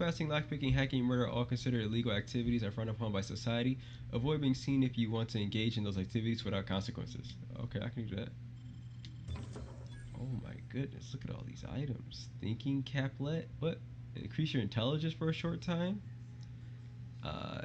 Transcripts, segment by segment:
Trespassing, lockpicking, hacking, murder are all considered illegal activities are frowned upon by society. Avoid being seen if you want to engage in those activities without consequences. Okay, I can do that. Oh my goodness, look at all these items. Thinking caplet. What? Increase your intelligence for a short time?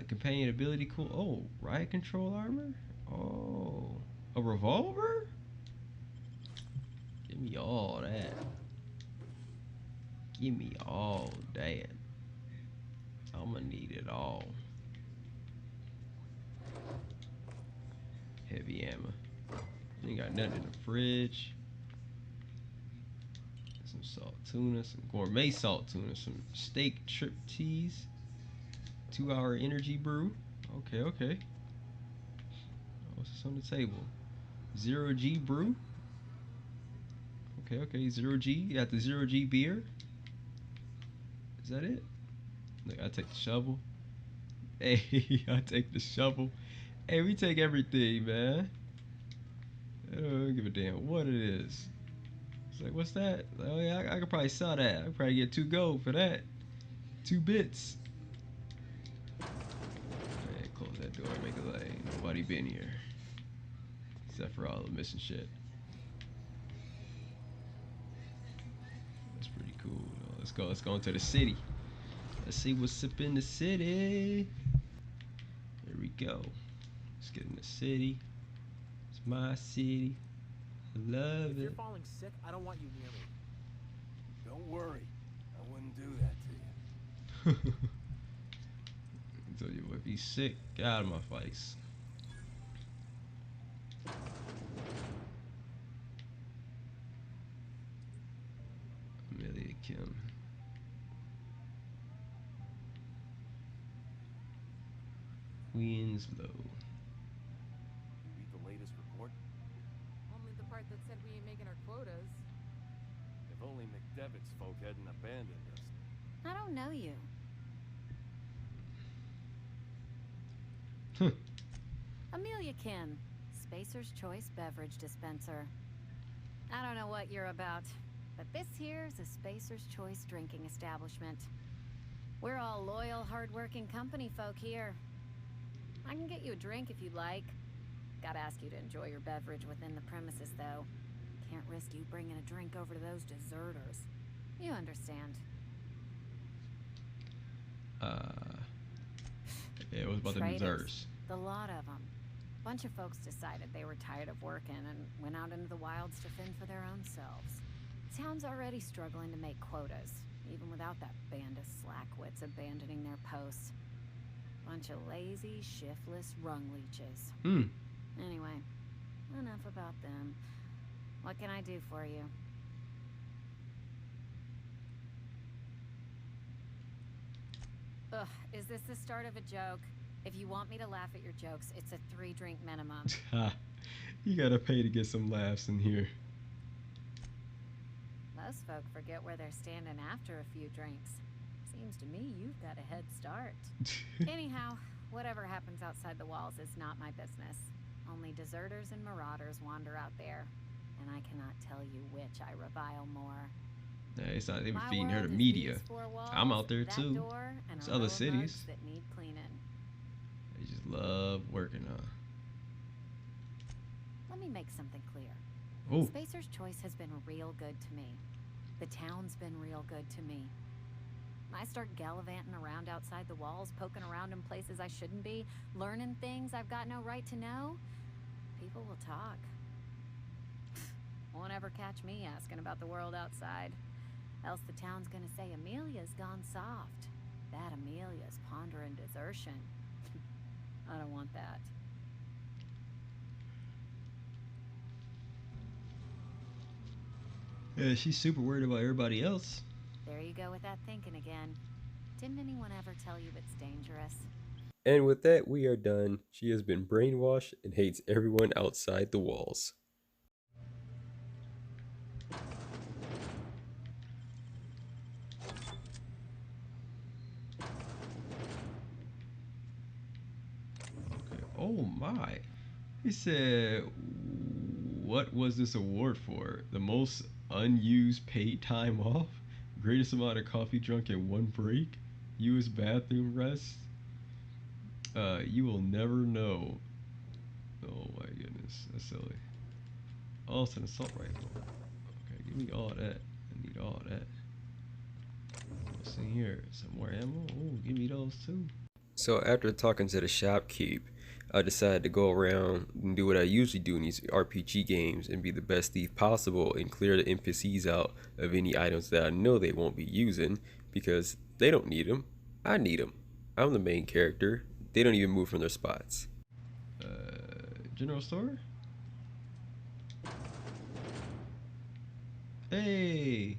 Companion ability cool. Oh, riot control armor? Oh. A revolver? Give me all that. Give me all that. I'm gonna need it all. Heavy ammo. Ain't got nothing in the fridge. Some salt tuna, some gourmet salt tuna, some steak trip teas, 2-hour energy brew. Okay, okay. What's this on the table? 0G brew. Okay, okay. 0G. You got the 0G beer. Is that it? Look, I take the shovel. Hey, I take the shovel. Hey, we take everything, man. I don't give a damn what it is. It's like, what's that? Oh yeah, I could probably sell that. I could probably get 2 gold for that. 2 bits. Man, close that door. Make it like ain't nobody been here, except for all the missing shit. That's pretty cool. Let's go. Let's go into the city. Let's see what's up in the city. Here we go. Let's get in the city. It's my city. I love If it. you're falling sick, I don't want you near me. Don't worry. I wouldn't do that to you. I told you if he's sick, get out of my face. Amelia Kim. Winslow. Read the latest report. Only the part that said we ain't making our quotas. If only McDevitt's folk hadn't abandoned us. I don't know you. Amelia Kim, Spacer's Choice Beverage Dispenser. I don't know what you're about, but this here's a Spacer's Choice drinking establishment. We're all loyal, hard-working company folk here. I can get you a drink if you'd like. Gotta ask you to enjoy your beverage within the premises, though. Can't risk you bringing a drink over to those deserters. You understand. Yeah, it was about the Traders. deserters. The lot of them. Bunch of folks decided they were tired of working and went out into the wilds to fend for their own selves. Town's already struggling to make quotas, even without that band of slackwits abandoning their posts. Bunch of lazy, shiftless rung leeches. Anyway, enough about them. What can I do for you? Ugh, is this the start of a joke? If you want me to laugh at your jokes, it's a 3-drink minimum. You gotta pay to get some laughs in here. Most folk forget where they're standing after a few drinks. Seems to me you've got a head start. Anyhow, whatever happens outside the walls is not my business. Only deserters and marauders wander out there, and I cannot tell you which I revile more. Yeah, it's not even My feeding her world the is media. these 4 walls, I'm out there that too. door, and It's a other row of cities. mugs that need cleaning. They just love working on. Let me make something clear. Oh, Spacer's Choice has been real good to me. The town's been real good to me. I start gallivanting around outside the walls, poking around in places I shouldn't be, learning things I've got no right to know. People will talk. Won't ever catch me asking about the world outside. Else the town's gonna say Amelia's gone soft. That Amelia's pondering desertion. I don't want that. yeah, she's super worried about everybody else. There you go with that thinking again. Didn't anyone ever tell you it's dangerous? And with that, we are done. She has been brainwashed and hates everyone outside the walls. Okay. Oh my. He said, what was this award for? The most unused paid time off? Greatest amount of coffee drunk in one break? Use bathroom rest. You will never know. Oh my goodness, that's silly. Oh, it's an assault rifle. Okay, give me all that. I need all that. What's in here? Some more ammo? Oh, give me those too. So after talking to the shopkeep, I decided to go around and do what I usually do in these RPG games and be the best thief possible and clear the NPCs out of any items that I know they won't be using because they don't need them. I need them. I'm the main character. They don't even move from their spots. General store? Hey!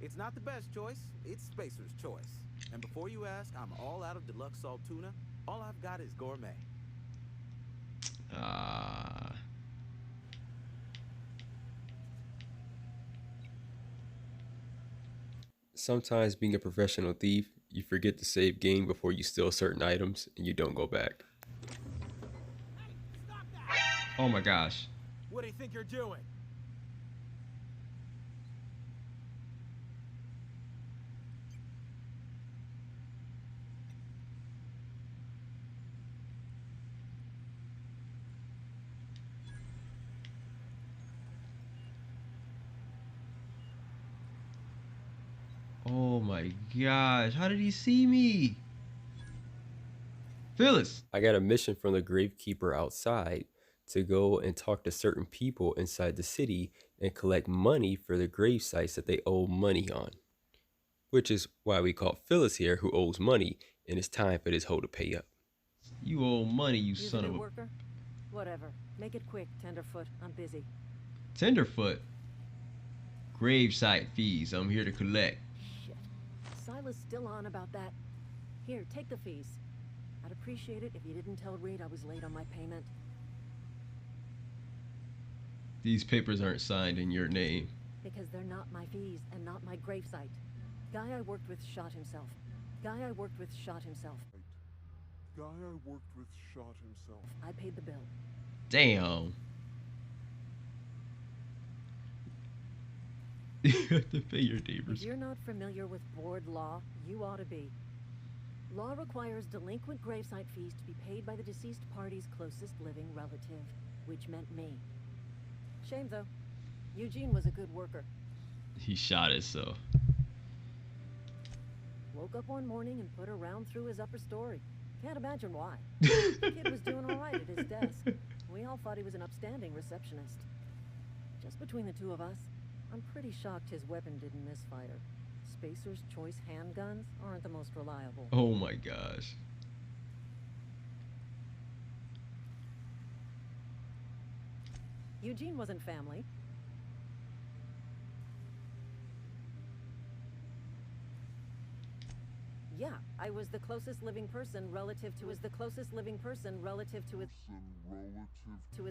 It's not the best choice, it's Spacer's choice. And before you ask, I'm all out of deluxe salt tuna. All I've got is gourmet. Ah. Sometimes being a professional thief, you forget to save game before you steal certain items and you don't go back. Hey, stop that! Oh my gosh. What do you think you're doing? Oh my gosh. How did he see me? Phyllis! I got a mission from the gravekeeper outside to go and talk to certain people inside the city and collect money for the grave sites that they owe money on. Which is why we call Phyllis here, who owes money, and it's time for this hoe to pay up. You owe money, you son of a... worker? Whatever. Make it quick, Tenderfoot. I'm busy. Tenderfoot? Gravesite fees I'm here to collect. Shit. Silas still on about that. Here, take the fees. I'd appreciate it if you didn't tell Reed I was late on my payment. These papers aren't signed in your name. Because they're not my fees and not my gravesite. Guy I worked with shot himself. Guy I worked with shot himself. I paid the bill. Damn. You have to pay your neighbors. If you're not familiar with board law, you ought to be. Law requires delinquent gravesite fees to be paid by the deceased party's closest living relative, which meant me. Shame though. Eugene was a good worker. He shot himself. Woke up one morning and put a round through his upper story. Can't imagine why. The kid was doing all right at his desk. We all thought he was an upstanding receptionist. Just between the two of us, I'm pretty shocked his weapon didn't misfire. Spacer's Choice handguns aren't the most reliable. Oh my gosh. Eugene wasn't family. Yeah, I was the closest living person relative to his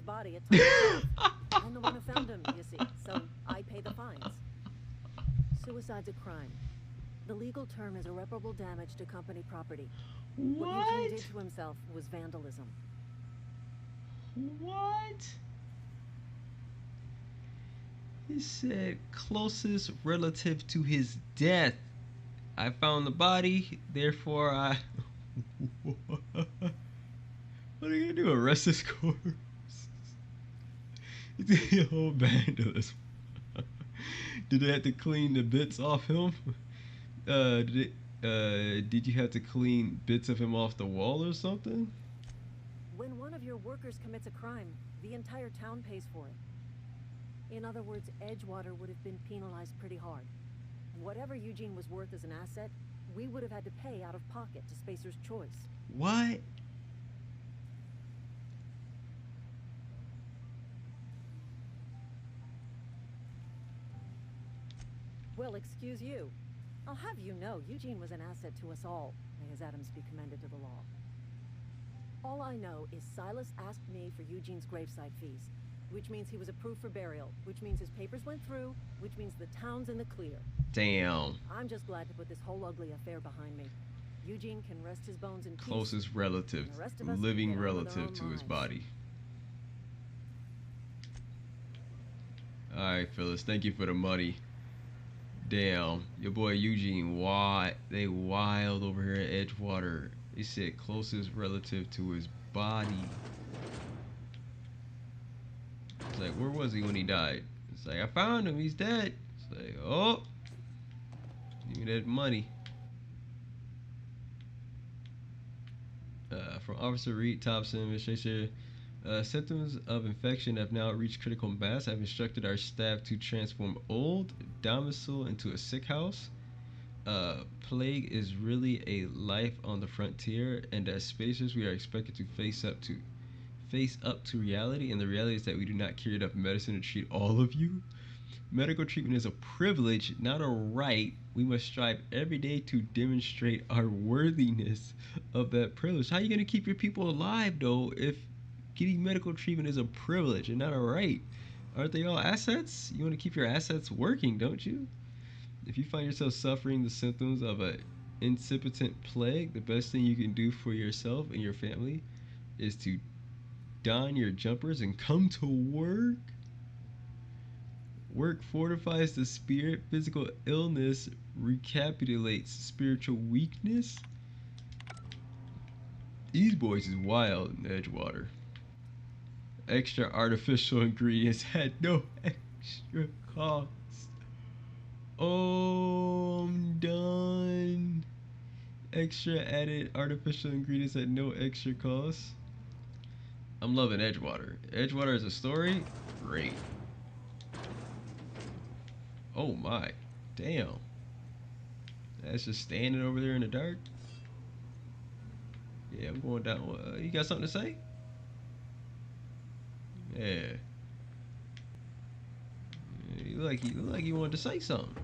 body at time of death. I'm the one who found him, you see, so I pay the fines. Suicide's a crime. The legal term is irreparable damage to company property. What Eugene did to himself was vandalism. What? He said closest relative to his death. I found the body, therefore I... What are you gonna do, arrest this corpse? He's a whole vandalism. Did they have to clean the bits off him? Did you have to clean bits of him off the wall or something? When one of your workers commits a crime, the entire town pays for it. In other words, Edgewater would have been penalized pretty hard. Whatever Eugene was worth as an asset, we would have had to pay out of pocket to Spacer's Choice. What? Well, excuse you. I'll have you know, Eugene was an asset to us all. May his atoms be commended to the law. All I know is Silas asked me for Eugene's gravesite fees, which means he was approved for burial, which means his papers went through, which means the town's in the clear. Damn. I'm just glad to put this whole ugly affair behind me. Eugene can rest his bones in peace. Closest relative, living relative to his body. Alright, Phyllis, thank you for the money. Damn, your boy Eugene, they wild over here at Edgewater. He said closest relative to his body. It's like, where was he when he died? It's like, I found him, he's dead. It's like, oh, give me that money. From Officer Reed Thompson, Administration, symptoms of infection have now reached critical mass. I've instructed our staff to transform old domicile into a sick house. Plague is really a life on the frontier, and as spacers, we are expected to face up to reality. And the reality is that we do not carry enough medicine to treat all of you. Medical treatment is a privilege, not a right. We must strive every day to demonstrate our worthiness of that privilege. How are you going to keep your people alive, though, if getting medical treatment is a privilege and not a right? Aren't they all assets? You want to keep your assets working, don't you? If you find yourself suffering the symptoms of an incipient plague, the best thing you can do for yourself and your family is to don your jumpers and come to work. Work fortifies the spirit. Physical illness recapitulates spiritual weakness. These boys is wild in Edgewater. Extra artificial ingredients had no extra cost. Oh, I'm done. Extra added artificial ingredients at no extra cost. I'm loving Edgewater. Edgewater is a story? Great. Oh my, damn. That's just standing over there in the dark. Yeah, I'm going down. You got something to say? Yeah. You look like you wanted to say something.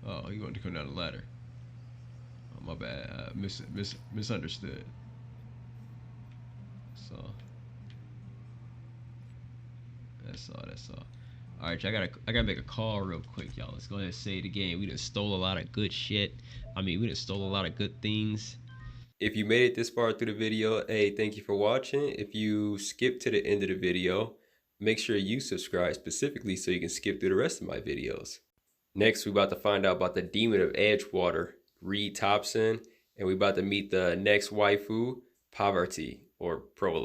Oh, you wanted to come down the ladder. Oh, my bad. Misunderstood. So that's all. Alright, I gotta make a call real quick, y'all. Let's go ahead and say it again. We done stole a lot of good shit. We done stole a lot of good things. If you made it this far through the video, hey, thank you for watching. If you skip to the end of the video, make sure you subscribe specifically so you can skip through the rest of my videos. Next, we about to find out about the Demon of Edgewater, Reed Thompson, and we about to meet the next waifu, Poverty, or Provolone.